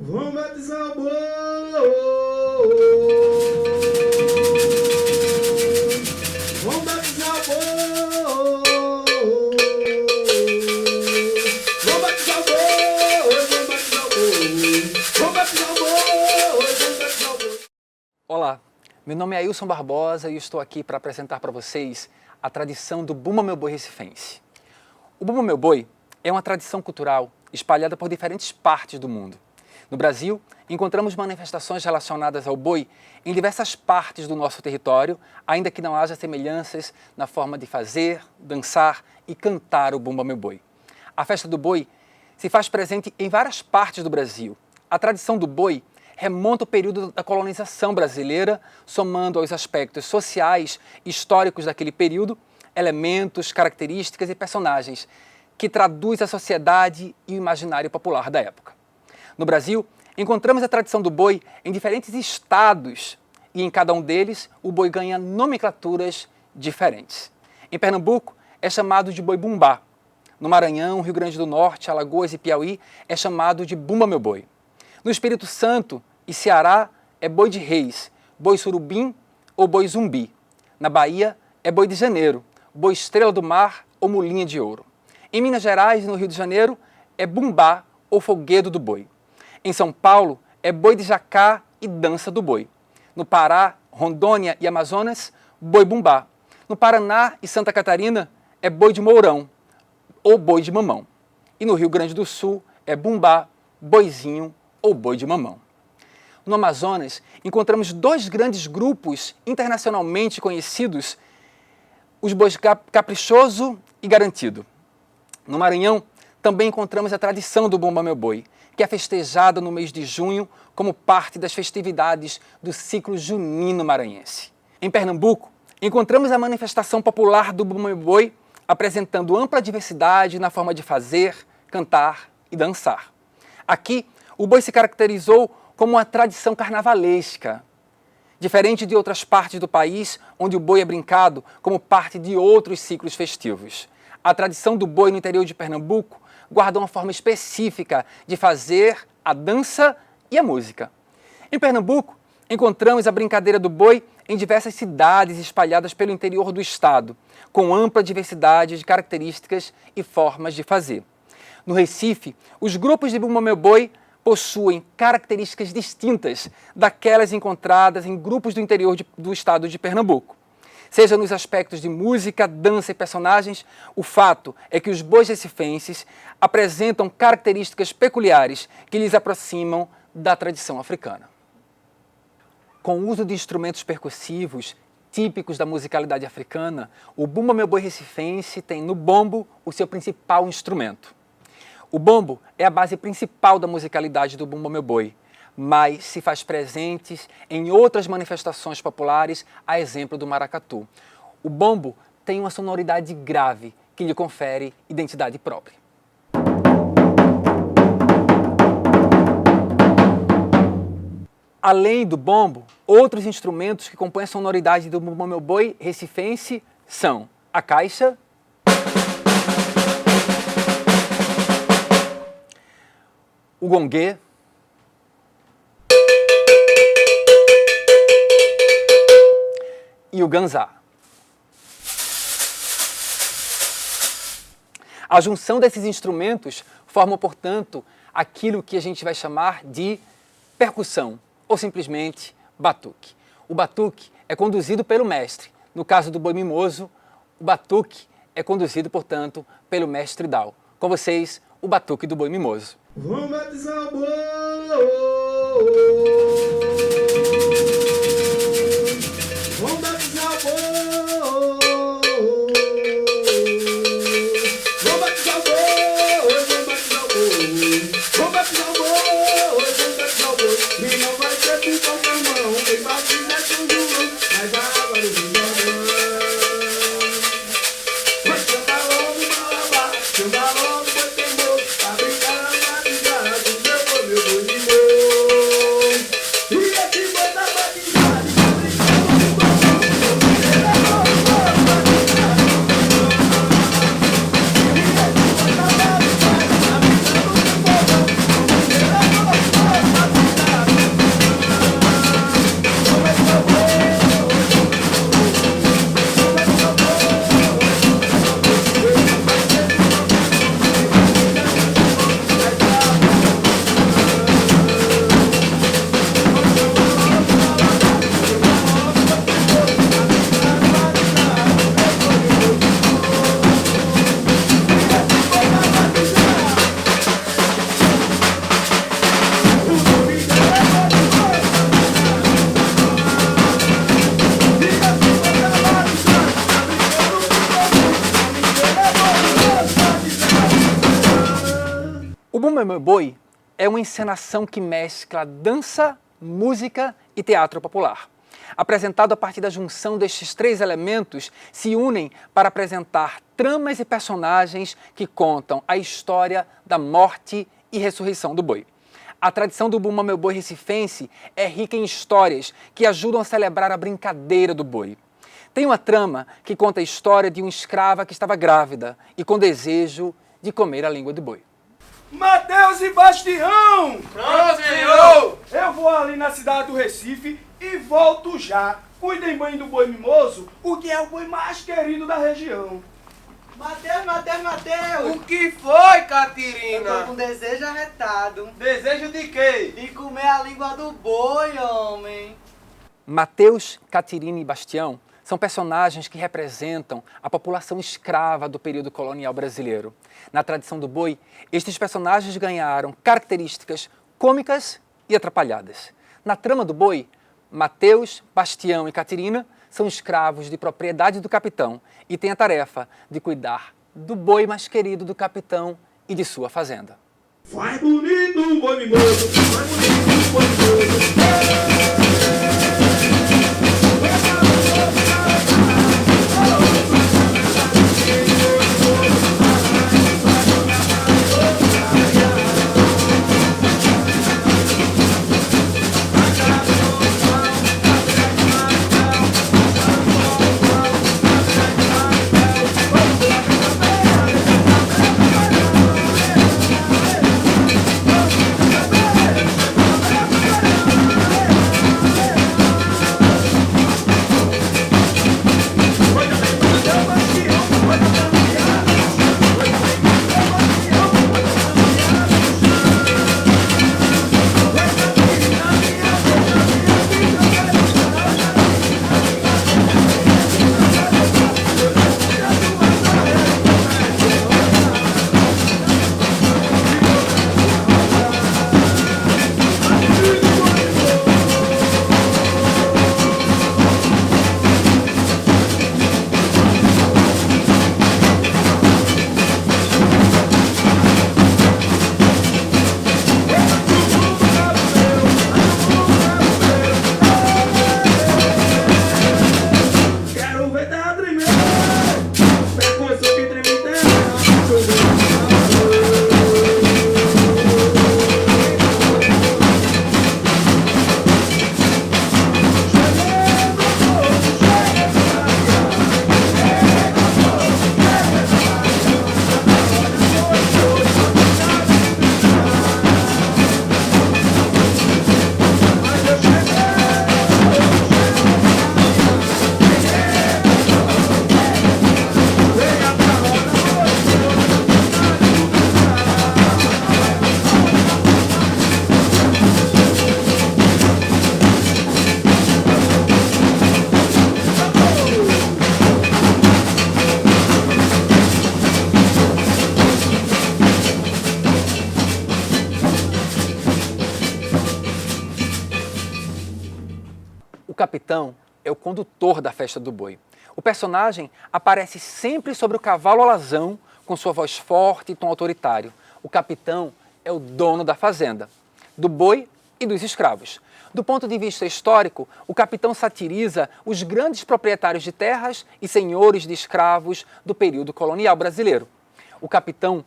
Vamos batizar o boi. Vamos batizar o boi. Vamos batizar o boi. Vamos batizar o boi. Vamos batizar o boi. Vamos batizar o boi. Olá, meu nome é Ailson Barbosa e estou aqui para apresentar para vocês a tradição do Bumba Meu Boi recifense. O Bumba Meu Boi é uma tradição cultural espalhada por diferentes partes do mundo. No Brasil, encontramos manifestações relacionadas ao boi em diversas partes do nosso território, ainda que não haja semelhanças na forma de fazer, dançar e cantar o Bumba Meu Boi. A festa do boi se faz presente em várias partes do Brasil. A tradição do boi remonta ao período da colonização brasileira, somando aos aspectos sociais e históricos daquele período, elementos, características e personagens que traduz a sociedade e o imaginário popular da época. No Brasil, encontramos a tradição do boi em diferentes estados e em cada um deles o boi ganha nomenclaturas diferentes. Em Pernambuco é chamado de boi bumbá. No Maranhão, Rio Grande do Norte, Alagoas e Piauí é chamado de Bumba Meu Boi. No Espírito Santo e Ceará é boi de reis, boi surubim ou boi zumbi. Na Bahia é boi de janeiro, boi estrela do mar ou mulinha de ouro. Em Minas Gerais e no Rio de Janeiro é bumbá ou folguedo do boi. Em São Paulo é boi de jacá e dança do boi. No Pará, Rondônia e Amazonas, boi bumbá. No Paraná e Santa Catarina é boi de mourão ou boi de mamão. E no Rio Grande do Sul é bumbá, boizinho ou boi de mamão. No Amazonas, encontramos dois grandes grupos internacionalmente conhecidos, os bois caprichoso e garantido. No Maranhão, também encontramos a tradição do Bumba Meu Boi, que é festejada no mês de junho como parte das festividades do ciclo junino maranhense. Em Pernambuco, encontramos a manifestação popular do Bumba Meu Boi, apresentando ampla diversidade na forma de fazer, cantar e dançar. Aqui, o boi se caracterizou como uma tradição carnavalesca, diferente de outras partes do país, onde o boi é brincado como parte de outros ciclos festivos. A tradição do boi no interior de Pernambuco guarda uma forma específica de fazer a dança e a música. Em Pernambuco, encontramos a brincadeira do boi em diversas cidades espalhadas pelo interior do estado, com ampla diversidade de características e formas de fazer. No Recife, os grupos de Bumba Meu Boi possuem características distintas daquelas encontradas em grupos do interior do estado de Pernambuco. Seja nos aspectos de música, dança e personagens, o fato é que os bois recifenses apresentam características peculiares que lhes aproximam da tradição africana. Com o uso de instrumentos percussivos típicos da musicalidade africana, o Bumba Meu Boi recifense tem no bombo o seu principal instrumento. O bombo é a base principal da musicalidade do Bumba Meu Boi, mas se faz presente em outras manifestações populares, a exemplo do maracatu. O bombo tem uma sonoridade grave que lhe confere identidade própria. Além do bombo, outros instrumentos que compõem a sonoridade do Bumba Meu Boi recifense são a caixa, o gongue, e o ganzá. A junção desses instrumentos forma, portanto, aquilo que a gente vai chamar de percussão, ou simplesmente batuque. O batuque é conduzido pelo mestre. No caso do boi mimoso, o batuque é conduzido, portanto, pelo mestre Dal. Com vocês, o batuque do boi mimoso. Vamos batizar o boi. Vamos batizar o boi. Vamos batizar o boi. Vamos batizar o boi. Vamos batizar o boi. Vamos batizar o boi. E não vai ser por qualquer mão. Quem batiza é São João. Mas a água do Jordão. Vai cantar logo, malabá. Cantar logo, boi teimoso. A brincar na batizada do meu boi, meu boi. Bumba Meu Boi é uma encenação que mescla dança, música e teatro popular. Apresentado a partir da junção destes três elementos, se unem para apresentar tramas e personagens que contam a história da morte e ressurreição do boi. A tradição do Bumba Meu Boi recifense é rica em histórias que ajudam a celebrar a brincadeira do boi. Tem uma trama que conta a história de uma escrava que estava grávida e com desejo de comer a língua do boi. Mateus e Bastião! Pronto, senhor! Eu vou ali na cidade do Recife e volto já. Cuidem bem do boi mimoso, o que é o boi mais querido da região. Mateus! O que foi, Eu Catirina? tô com desejo arretado Desejo de quê? de comer a língua do boi, homem. Mateus, Catirina e Bastião são personagens que representam a população escrava do período colonial brasileiro. Na tradição do boi, estes personagens ganharam características cômicas e atrapalhadas. Na trama do boi, Mateus, Bastião e Catirina são escravos de propriedade do capitão e têm a tarefa de cuidar do boi mais querido do capitão e de sua fazenda. Vai bonito, boi mimoso, vai bonito, boi mimoso. O capitão é o condutor da festa do boi. O personagem aparece sempre sobre o cavalo alazão, com sua voz forte e tom autoritário. O capitão é o dono da fazenda, do boi e dos escravos. Do ponto de vista histórico, o capitão satiriza os grandes proprietários de terras e senhores de escravos do período colonial brasileiro. O capitão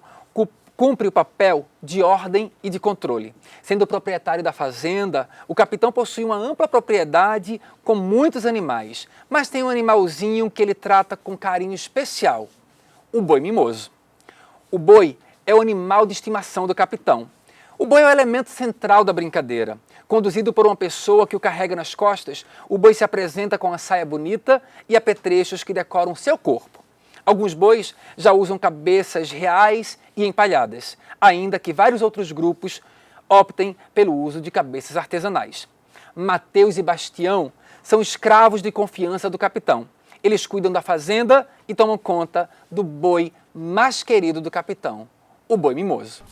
cumpre o papel de ordem e de controle. Sendo o proprietário da fazenda, o capitão possui uma ampla propriedade com muitos animais, mas tem um animalzinho que ele trata com carinho especial, o boi mimoso. O boi é o animal de estimação do capitão. O boi é o elemento central da brincadeira. Conduzido por uma pessoa que o carrega nas costas, o boi se apresenta com uma saia bonita e apetrechos que decoram seu corpo. Alguns bois já usam cabeças reais e empalhadas, ainda que vários outros grupos optem pelo uso de cabeças artesanais. Mateus e Bastião são escravos de confiança do capitão. Eles cuidam da fazenda e tomam conta do boi mais querido do capitão, o boi mimoso.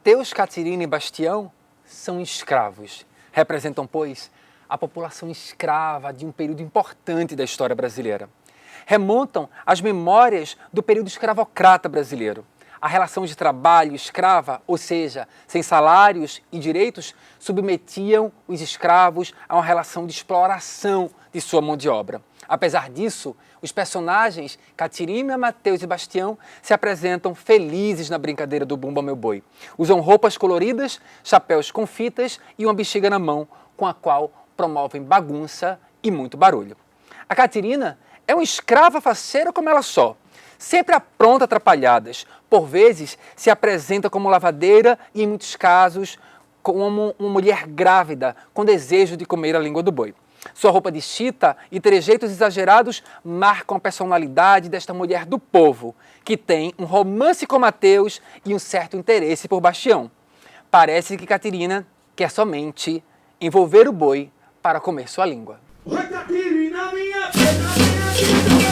Mateus, Catirina e Bastião são escravos. Representam, pois, a população escrava de um período importante da história brasileira. Remontam às memórias do período escravocrata brasileiro. A relação de trabalho escrava, ou seja, sem salários e direitos, submetiam os escravos a uma relação de exploração de sua mão de obra. Apesar disso, os personagens Catirina, Mateus e Bastião se apresentam felizes na brincadeira do Bumba Meu Boi. Usam roupas coloridas, chapéus com fitas e uma bexiga na mão, com a qual promovem bagunça e muito barulho. A Catirina é uma escrava faceira como ela só. Sempre apronta atrapalhadas, por vezes se apresenta como lavadeira e, em muitos casos, como uma mulher grávida com desejo de comer a língua do boi. Sua roupa de chita e trejeitos exagerados marcam a personalidade desta mulher do povo, que tem um romance com Mateus e um certo interesse por Bastião. Parece que Catirina quer somente envolver o boi para comer sua língua. Oi, Catirina, minha pena,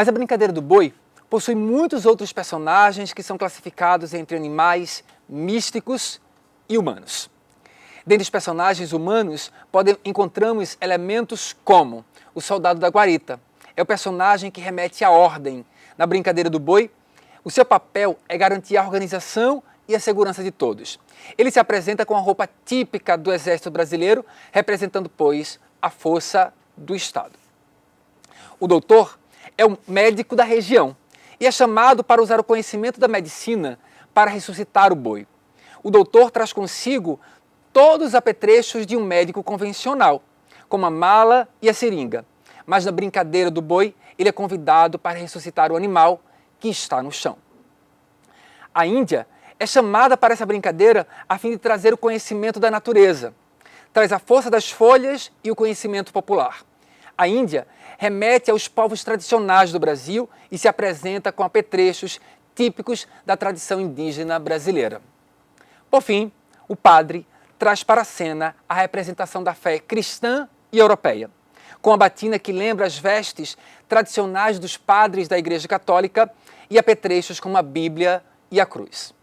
Mas a brincadeira do boi possui muitos outros personagens que são classificados entre animais místicos e humanos. Dentre os personagens humanos, encontramos elementos como o soldado da guarita. É o personagem que remete à ordem. Na brincadeira do boi, o seu papel é garantir a organização e a segurança de todos. Ele se apresenta com a roupa típica do Exército Brasileiro, representando, pois, a força do Estado. O doutor é um médico da região e é chamado para usar o conhecimento da medicina para ressuscitar o boi. O doutor traz consigo todos os apetrechos de um médico convencional, como a mala e a seringa. Mas na brincadeira do boi, ele é convidado para ressuscitar o animal que está no chão. A Índia é chamada para essa brincadeira a fim de trazer o conhecimento da natureza. Traz a força das folhas e o conhecimento popular. A Índia remete aos povos tradicionais do Brasil e se apresenta com apetrechos típicos da tradição indígena brasileira. Por fim, o padre traz para a cena a representação da fé cristã e europeia, com a batina que lembra as vestes tradicionais dos padres da Igreja Católica e apetrechos como a Bíblia e a cruz.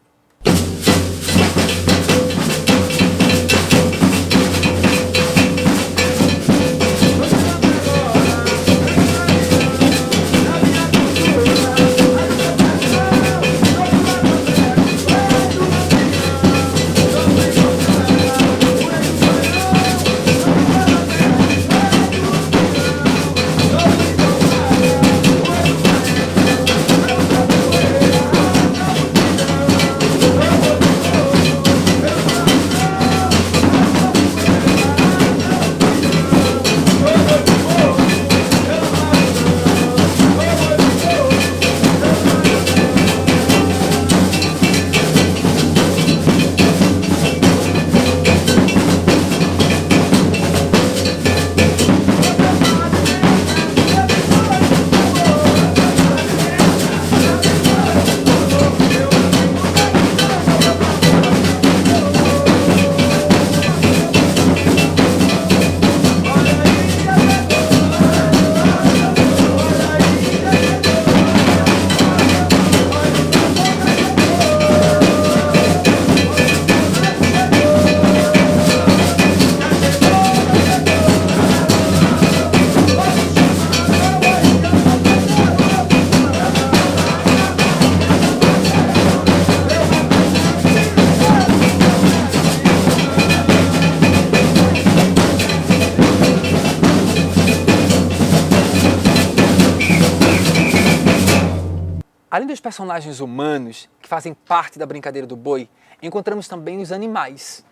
Além dos personagens humanos, que fazem parte da brincadeira do boi, encontramos também os animais.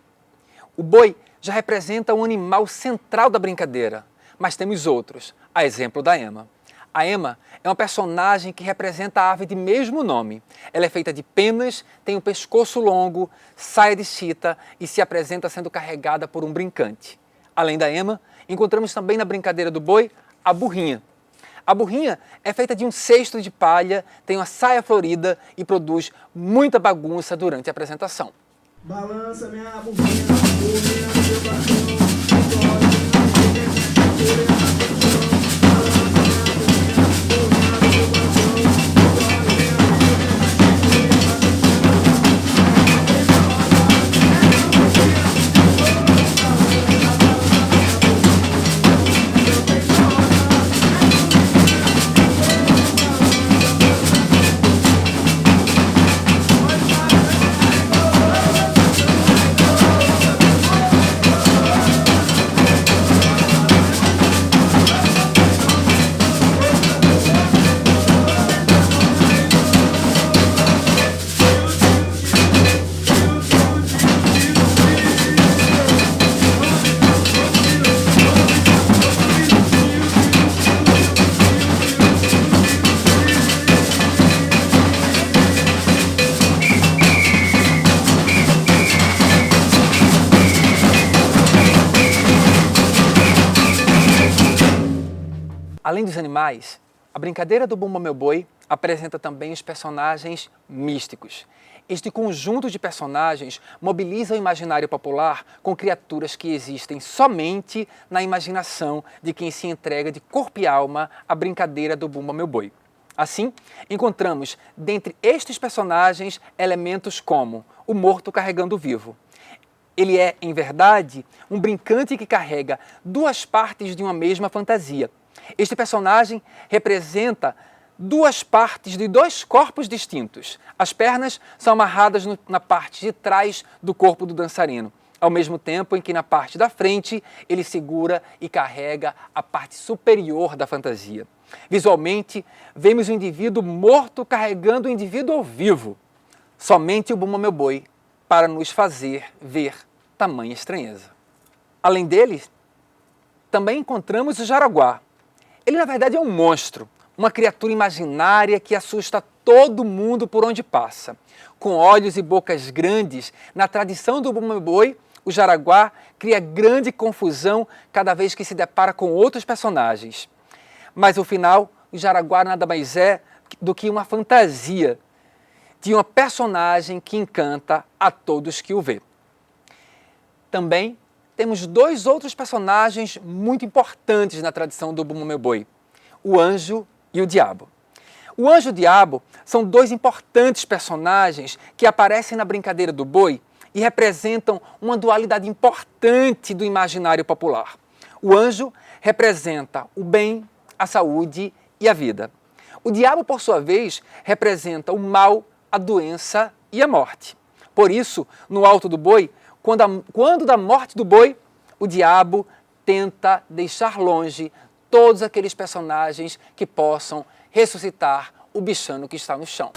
O boi já representa o animal central da brincadeira, mas temos outros, a exemplo da ema. A ema é uma personagem que representa a ave de mesmo nome. Ela é feita de penas, tem um pescoço longo, saia de chita e se apresenta sendo carregada por um brincante. Além da ema, encontramos também na brincadeira do boi a burrinha. A burrinha é feita de um cesto de palha, tem uma saia florida e produz muita bagunça durante a apresentação. Balança minha burrinha, burrinha no meu batom. Além dos animais, a brincadeira do Bumba Meu Boi apresenta também os personagens místicos. Este conjunto de personagens mobiliza o imaginário popular com criaturas que existem somente na imaginação de quem se entrega de corpo e alma à brincadeira do Bumba Meu Boi. Assim, encontramos dentre estes personagens elementos como o morto carregando o vivo. Ele é, em verdade, um brincante que carrega duas partes de uma mesma fantasia. Este personagem representa duas partes de dois corpos distintos. As pernas são amarradas na parte de trás do corpo do dançarino, ao mesmo tempo em que na parte da frente ele segura e carrega a parte superior da fantasia. Visualmente, vemos o indivíduo morto carregando o indivíduo vivo. Somente o Bumba Meu Boi para nos fazer ver tamanha estranheza. Além dele, também encontramos o Jaraguá. Ele, na verdade, é um monstro, uma criatura imaginária que assusta todo mundo por onde passa. Com olhos e bocas grandes, na tradição do Bumba Meu Boi, o Jaraguá cria grande confusão cada vez que se depara com outros personagens. Mas, no final, o Jaraguá nada mais é do que uma fantasia de uma personagem que encanta a todos que o vê. Também temos dois outros personagens muito importantes na tradição do Bumba Meu Boi, o anjo e o diabo. O anjo e o diabo são dois importantes personagens que aparecem na brincadeira do boi e representam uma dualidade importante do imaginário popular. O anjo representa o bem, a saúde e a vida. O diabo, por sua vez, representa o mal, a doença e a morte. Por isso, no alto do boi, quando da morte do boi, o diabo tenta deixar longe todos aqueles personagens que possam ressuscitar o bichano que está no chão.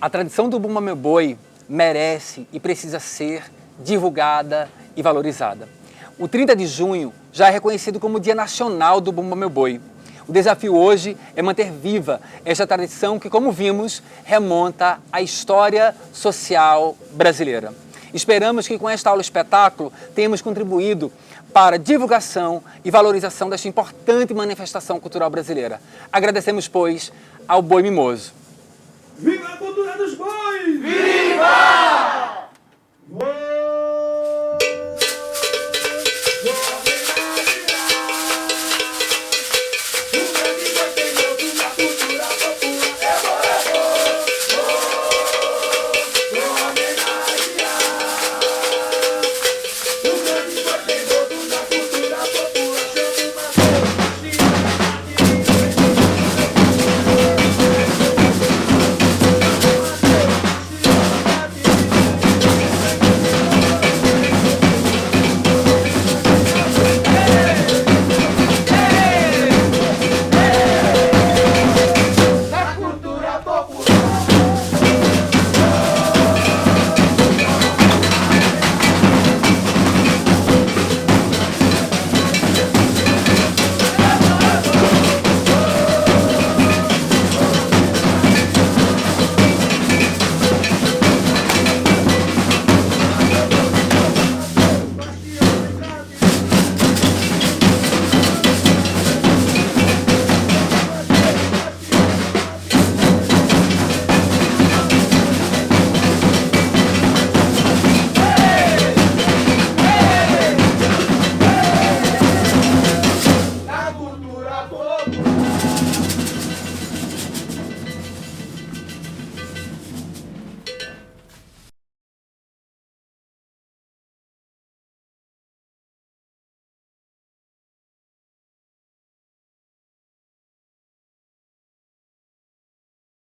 A tradição do Bumba Meu Boi merece e precisa ser divulgada e valorizada. O 30 de junho já é reconhecido como o Dia Nacional do Bumba Meu Boi. O desafio hoje é manter viva esta tradição que, como vimos, remonta à história social brasileira. Esperamos que com esta aula-espetáculo tenhamos contribuído para a divulgação e valorização desta importante manifestação cultural brasileira. Agradecemos, pois, ao Boi Mimoso. Viva a cultura dos bois! Viva!